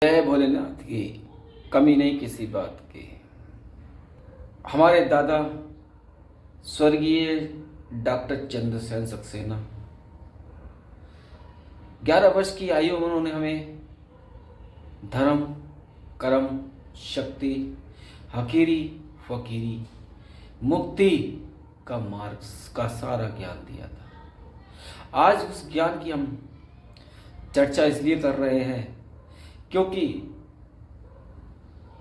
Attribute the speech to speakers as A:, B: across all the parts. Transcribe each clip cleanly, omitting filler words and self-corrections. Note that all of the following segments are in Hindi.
A: जय भोलेनाथ की। कमी नहीं किसी बात की। हमारे दादा स्वर्गीय डॉक्टर चंद्रसेन सक्सेना 11 वर्ष की आयु में उन्होंने हमें धर्म, कर्म, शक्ति, हकीरी, फकीरी, मुक्ति का मार्ग का सारा ज्ञान दिया था। आज उस ज्ञान की हम चर्चा इसलिए कर रहे हैं क्योंकि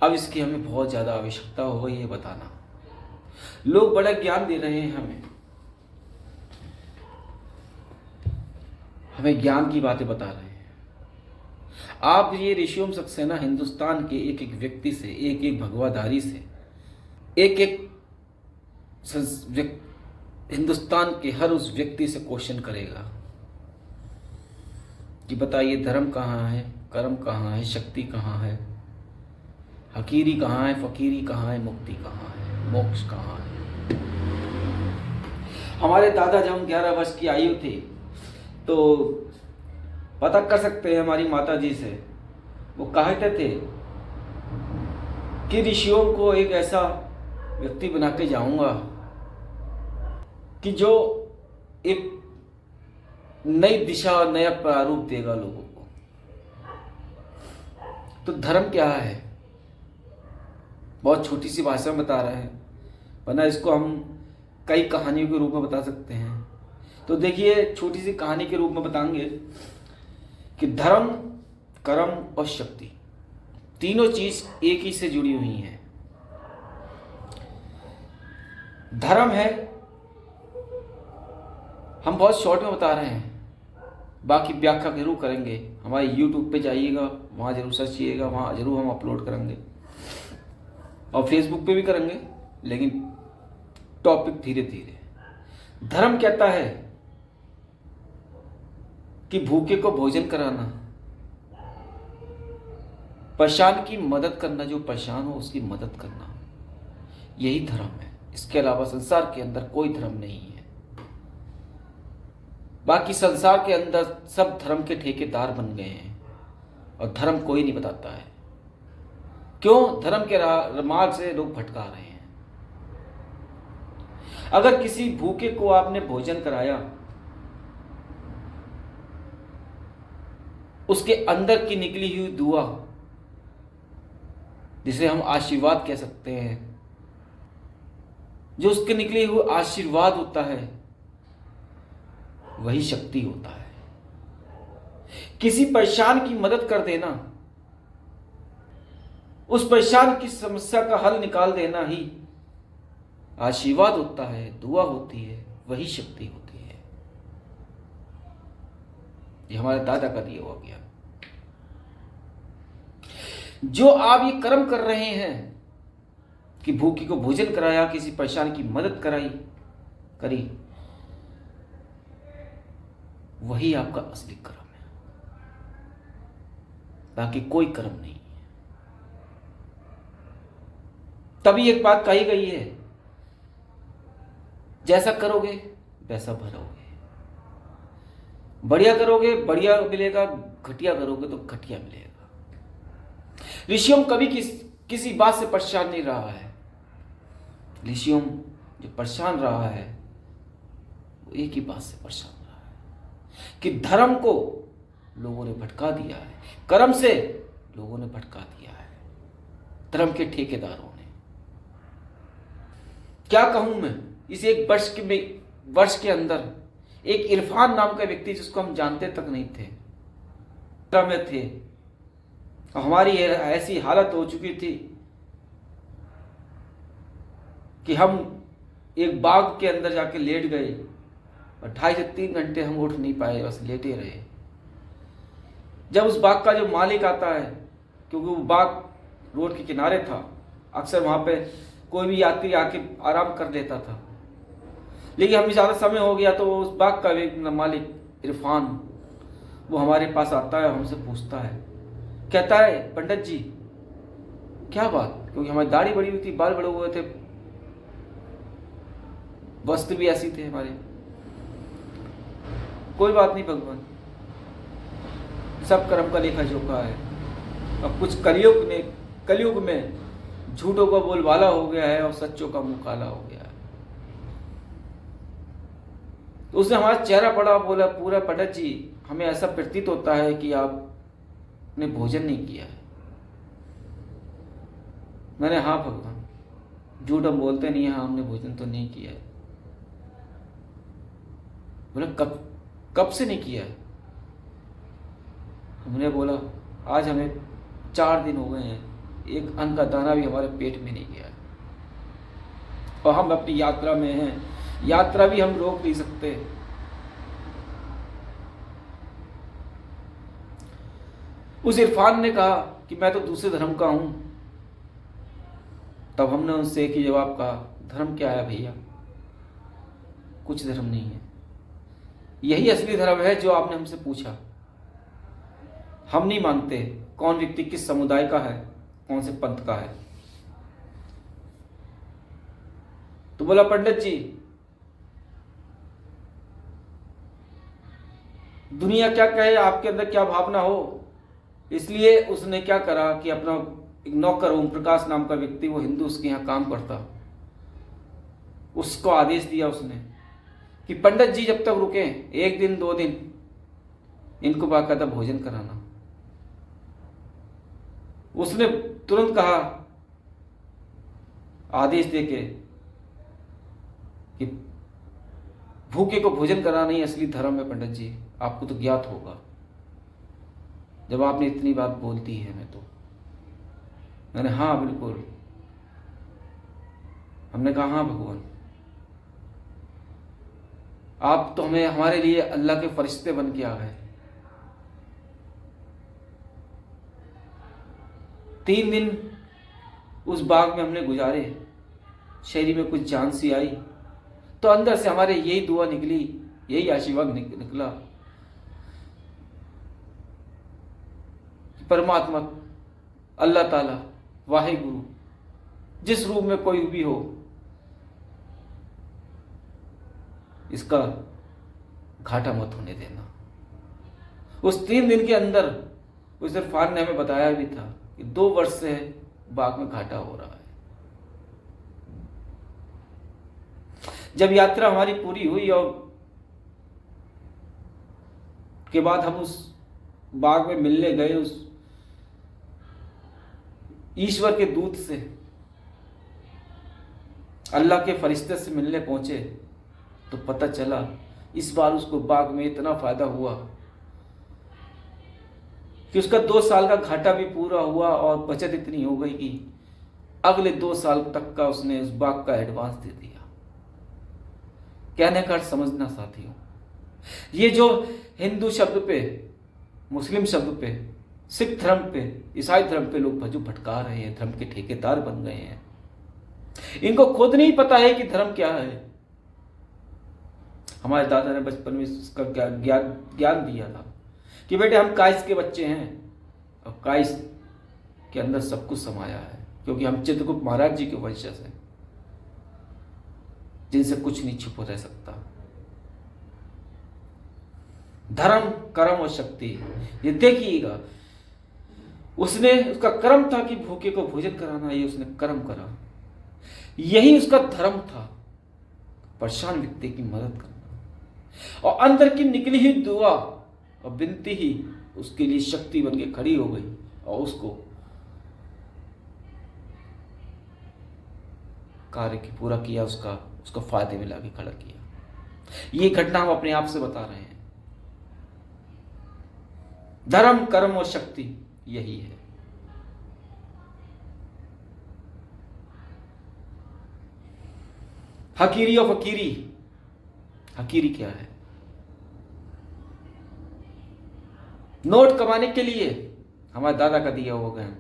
A: अब इसकी हमें बहुत ज़्यादा आवश्यकता हो गई है बताना। लोग बड़ा ज्ञान दे रहे हैं हमें ज्ञान की बातें बता रहे हैं। आप ये ऋषियों सक्सेना हिंदुस्तान के एक एक व्यक्ति से, एक एक भगवाधारी से, एक एक हिंदुस्तान के हर उस व्यक्ति से क्वेश्चन करेगा कि बताइए धर्म कहाँ है, कर्म कहाँ है, शक्ति कहाँ है, हकीरी कहाँ है, फकीरी कहाँ है, मुक्ति कहाँ है, मोक्ष कहाँ है। हमारे दादा जब हम 11 वर्ष की आयु थे तो पता कर सकते हैं हमारी माता जी से, वो कहते थे कि ऋषियों को एक ऐसा व्यक्ति बना के जाऊंगा कि जो एक नई दिशा और नया प्रारूप देगा लोगों को। तो धर्म क्या है, बहुत छोटी सी भाषा में बता रहे हैं, वरना इसको हम कई कहानियों के रूप में बता सकते हैं। तो देखिए, छोटी सी कहानी के रूप में बताएंगे कि धर्म, कर्म और शक्ति तीनों चीज एक ही से जुड़ी हुई हैं। धर्म है, हम बहुत शॉर्ट में बता रहे हैं, बाकी व्याख्या जरूर करेंगे। हमारे YouTube पे जाइएगा, वहाँ जरूर सर्च कीजिएगा, वहाँ जरूर हम अपलोड करेंगे और फेसबुक पे भी करेंगे, लेकिन टॉपिक धीरे धीरे। धर्म कहता है कि भूखे को भोजन कराना, परेशान की मदद करना, जो परेशान हो उसकी मदद करना, यही धर्म है। इसके अलावा संसार के अंदर कोई धर्म नहीं है। बाकी संसार के अंदर सब धर्म के ठेकेदार बन गए हैं और धर्म कोई नहीं बताता है। क्यों? धर्म के मार्ग से लोग भटका रहे हैं। अगर किसी भूखे को आपने भोजन कराया, उसके अंदर की निकली हुई दुआ, जिसे हम आशीर्वाद कह सकते हैं, जो उसके निकले हुए आशीर्वाद होता है, वही शक्ति होता है। किसी परेशान की मदद कर देना, उस परेशान की समस्या का हल निकाल देना ही आशीर्वाद होता है, दुआ होती है, वही शक्ति होती है। ये हमारे दादा का दिया हुआ ज्ञान। जो आप ये कर्म कर रहे हैं कि भूखी को भोजन कराया, किसी परेशान की मदद करी, वही आपका असली कर्म है, बाकी कोई कर्म नहीं है। तभी एक बात कही गई है, जैसा करोगे वैसा भरोगे। बढ़िया करोगे बढ़िया मिलेगा, घटिया करोगे तो घटिया मिलेगा। ऋषियों कभी किसी बात से परेशान नहीं रहा है। ऋषियों जो परेशान रहा है वो एक ही बात से परेशान कि धर्म को लोगों ने भटका दिया है, कर्म से लोगों ने भटका दिया है, धर्म के ठेकेदारों ने। क्या कहूं मैं, इस एक वर्ष के अंदर एक इरफान नाम का व्यक्ति, जिसको हम जानते तक नहीं थे, में थे, हमारी ऐसी हालत हो चुकी थी कि हम एक बाग के अंदर जाके लेट गए और 2.5 से 3 घंटे हम उठ नहीं पाए, बस लेटे रहे। जब उस बाग का जो मालिक आता है, क्योंकि वो बाग रोड के किनारे था, अक्सर वहाँ पे कोई भी यात्री आके आराम कर लेता था, लेकिन हमें ज़्यादा समय हो गया तो उस बाग का मालिक इरफान वो हमारे पास आता है, हमसे पूछता है, कहता है, पंडित जी क्या बात, क्योंकि हमारी दाढ़ी बड़ी हुई थी, बाल बड़े हुए थे, वस्त्र भी ऐसी थे हमारे। कोई बात नहीं भगवान, सब कर्म का लेखा जोखा है, अब कुछ कलयुग में झूठों का बोलबाला हो गया है और सच्चों का मुंह काला हो गया है। तो उसने हमारा चेहरा पड़ा, बोला, पूरा पंडित जी हमें ऐसा प्रतीत होता है कि आपने भोजन नहीं किया है। मैंने हाँ भगवान, झूठ हम बोलते नहीं है, हाँ हमने भोजन तो नहीं किया है। बोला कब से नहीं किया है? हमने बोला आज हमें 4 दिन हो गए हैं, एक अन्न का दाना भी हमारे पेट में नहीं गया है और हम अपनी यात्रा में हैं, यात्रा भी हम रोक नहीं सकते। उस इरफान ने कहा कि मैं तो दूसरे धर्म का हूं। तब हमने उनसे एक ही जवाब कहा, धर्म क्या है भैया? कुछ धर्म नहीं है, यही असली धर्म है जो आपने हमसे पूछा। हम नहीं मानते कौन व्यक्ति किस समुदाय का है, कौन से पंथ का है। तो बोला पंडित जी दुनिया क्या कहे, आपके अंदर क्या भावना हो। इसलिए उसने क्या करा कि अपना एक नौकर ओम प्रकाश नाम का व्यक्ति, वो हिंदू, उसके यहाँ काम करता, उसको आदेश दिया उसने कि पंडित जी जब तक रुके 1 दिन 2 दिन इनको बाकायदा भोजन कराना। उसने तुरंत कहा आदेश देके कि भूखे को भोजन कराना ही असली धर्म है पंडित जी, आपको तो ज्ञात होगा जब आपने इतनी बात बोलती है। मैंने हाँ बिल्कुल। हमने कहा हाँ भगवान, आप तो हमें हमारे लिए अल्लाह के फरिश्ते बन के आ गए। 3 दिन उस बाग में हमने गुजारे, शरीर में कुछ जान सी आई तो अंदर से हमारे यही दुआ निकली, यही आशीर्वाद निकला, परमात्मा अल्लाह ताला वाहे गुरु जिस रूप में कोई भी हो, इसका घाटा मत होने देना। उस 3 दिन के अंदर उस इरफान ने हमें बताया भी था कि 2 वर्ष से बाग में घाटा हो रहा है। जब यात्रा हमारी पूरी हुई और के बाद हम उस बाग में मिलने गए उस ईश्वर के दूत से, अल्लाह के फरिश्ते से मिलने पहुंचे तो पता चला इस बार उसको बाग में इतना फायदा हुआ कि उसका 2 साल का घाटा भी पूरा हुआ और बचत इतनी हो गई कि अगले 2 साल तक का उसने उस बाग का एडवांस दे दिया। कहने का अर्थ समझना साथियों, ये जो हिंदू शब्द पे, मुस्लिम शब्द पे, सिख धर्म पे, ईसाई धर्म पे लोग जो भटका रहे हैं, धर्म के ठेकेदार बन गए हैं, इनको खुद नहीं पता है कि धर्म क्या है। हमारे दादा ने बचपन में इसका ज्ञान दिया था कि बेटे हम काइस के बच्चे हैं और काइस के अंदर सब कुछ समाया है, क्योंकि हम चित्रगुप्त महाराज जी के वंशज हैं जिनसे कुछ नहीं छुप रह सकता। धर्म, कर्म और शक्ति, ये देखिएगा, उसने, उसका कर्म था कि भूखे को भोजन कराना, ये उसने कर्म करा, यही उसका धर्म था, परेशान व्यक्ति की मदद करना। और अंदर की निकली ही दुआ और विनती ही उसके लिए शक्ति बन के खड़ी हो गई और उसको कार्य की पूरा किया, उसका फायदे में लाके खड़ा किया। ये घटना हम अपने आप से बता रहे हैं। धर्म, कर्म और शक्ति यही है। हकीरी और फकीरी, हकीरी क्या है? नोट कमाने के लिए, हमारे दादा का दिया हुआ ज्ञान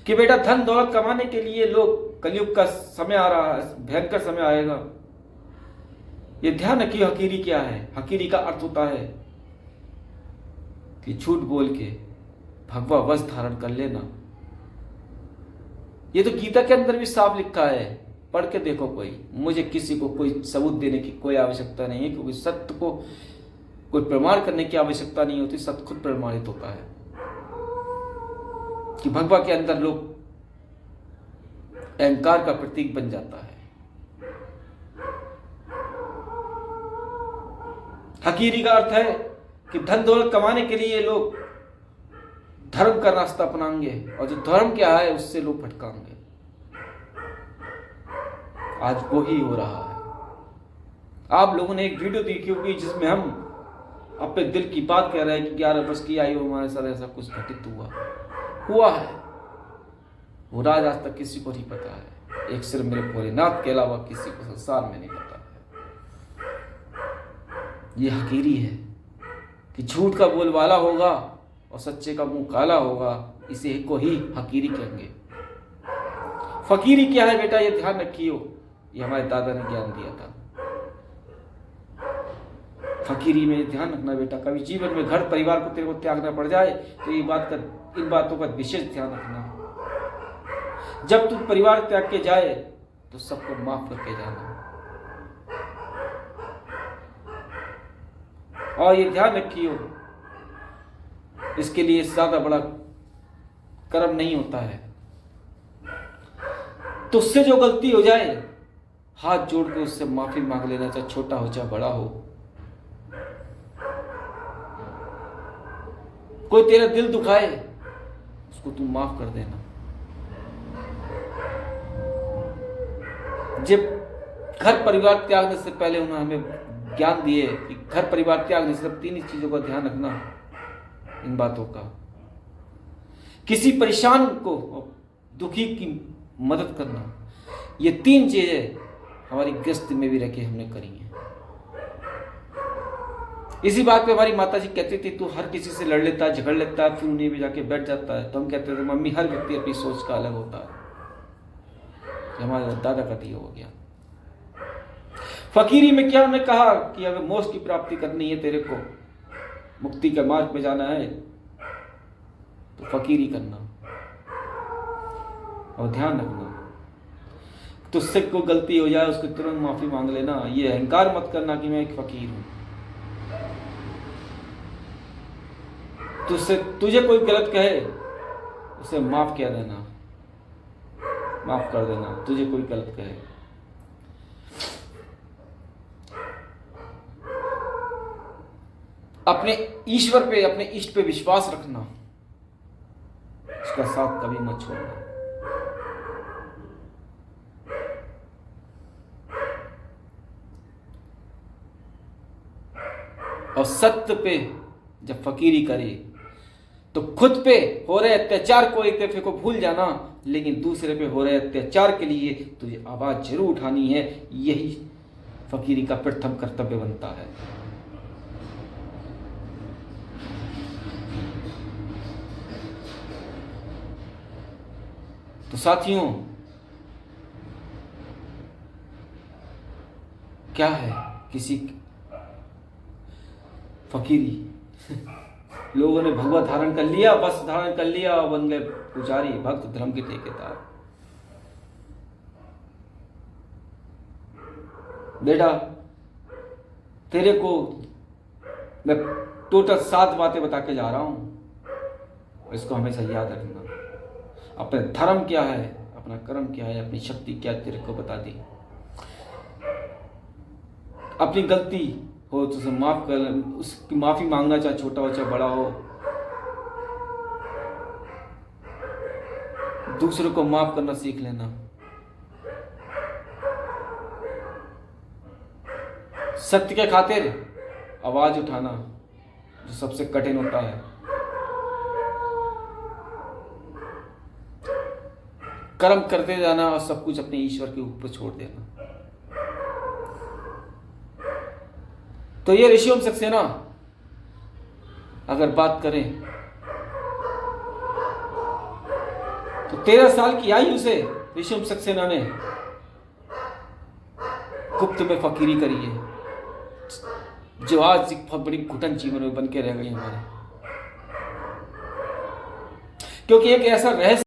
A: कि बेटा धन दौलत कमाने के लिए लोग, कलयुग का समय आ रहा है, भयंकर समय आएगा, ये ध्यान रखिए। हकीरी क्या है? हकीरी का अर्थ होता है कि झूठ बोल के भगवा वस्त्र धारण कर लेना। ये तो गीता के अंदर भी साफ लिखा है, पढ़ के देखो। मुझे किसी को कोई सबूत देने की कोई आवश्यकता नहीं है, क्योंकि सत्य को कोई प्रमाण करने की आवश्यकता नहीं होती, सत्य खुद प्रमाणित होता है। कि भगवा के अंदर लोग अहंकार का प्रतीक बन जाता है। हकीरी का अर्थ है कि धन दौलत कमाने के लिए लोग धर्म का रास्ता अपनाएंगे और जो धर्म क्या है उससे लोग भटकाएंगे। आज वो ही हो रहा है। आप लोगों ने एक वीडियो देखी होगी जिसमें हम अपने दिल की बात कह रहे हैं कि 11 वर्ष की आयु हमारे साथ ऐसा कुछ घटित हुआ है। वो राज आज तक किसी को नहीं पता है, एक सिर्फ मेरे भोलेनाथ के अलावा किसी को संसार में नहीं पता है। ये हकीरी है कि झूठ का बोलबाला होगा और सच्चे का मुंह काला होगा, इसे को ही हकीरी कहेंगे। फकीरी क्या है बेटा, ये ध्यान रखियो, ये हमारे दादा ने ज्ञान दिया था। फकीरी में ध्यान रखना बेटा, कभी जीवन में घर परिवार को तेरे को त्यागना पड़ जाए तो इन बातों का विशेष ध्यान रखना। जब तू परिवार त्याग के जाए तो सबको माफ करके जाना। और ये ध्यान रखियो, इसके लिए ज्यादा बड़ा कर्म नहीं होता है। तो उससे जो गलती हो जाए हाथ जोड़ के उससे माफी मांग लेना, चाहे छोटा हो चाहे बड़ा हो। कोई तेरा दिल दुखाए उसको तू माफ कर देना। जब घर परिवार त्यागने से पहले उन्होंने हमें ज्ञान दिए कि घर परिवार त्यागने से 3 ही चीजों का ध्यान रखना, इन बातों का। किसी परेशान को दुखी की मदद करना, ये 3 चीजें हमारी गृहस्थी में भी रखे हमने करी हैं। इसी बात पे हमारी माता जी कहती थी तू हर किसी से लड़ लेता है, झगड़ लेता है, फिर उन्हीं पे जाके बैठ जाता है। तो हम कहते थे मम्मी हर व्यक्ति अपनी सोच का अलग होता है। हमारे दादा का दिया हो गया। फकीरी में क्या उन्होंने कहा कि अगर मोक्ष की प्राप्ति करनी है, तेरे को मुक्ति के मार्ग पे जाना है तो फकीरी करना और ध्यान रखना। तुझसे कोई गलती हो जाए उसको तुरंत माफी मांग लेना। ये अहंकार मत करना कि मैं एक फकीर हूं। तुझे कोई गलत कहे उसे माफ कर देना, माफ कर देना। तुझे कोई गलत कहे, अपने ईश्वर पे, अपने इष्ट पे विश्वास रखना, उसका साथ कभी मत छोड़ना। और सत्य पे जब फकीरी करे तो खुद पे हो रहे अत्याचार को एक तरफ को भूल जाना, लेकिन दूसरे पे हो रहे अत्याचार के लिए तुझे आवाज जरूर उठानी है। यही फकीरी का प्रथम कर्तव्य बनता है। तो साथियों, क्या है किसी फकीरी लोगों ने भगवा धारण कर लिया, बस धारण कर लिया और बन गए पुजारी, भक्त, धर्म के ठेकेदार। बेटा तेरे को मैं टोटल 7 बातें बता के जा रहा हूं, इसको हमेशा याद रखना। अपने धर्म क्या है, अपना कर्म क्या है, अपनी शक्ति क्या है, तेरे को बता दी। अपनी गलती हो तो उसे माफ कर, उसकी माफी मांगना, चाहे छोटा हो चाहे बड़ा हो। दूसरों को माफ करना सीख लेना। सत्य के खातिर आवाज उठाना, जो सबसे कठिन होता है। कर्म करते जाना और सब कुछ अपने ईश्वर के ऊपर छोड़ देना। तो ये ऋषियों सक्सेना अगर बात करें तो 13 साल की आयु से ऋषियों सक्सेना ने गुप्त में फकीरी करी है, जो आज एक बहुत बड़ी घुटन जीवन में बन के रह गई हमारे। क्योंकि एक ऐसा रहस्य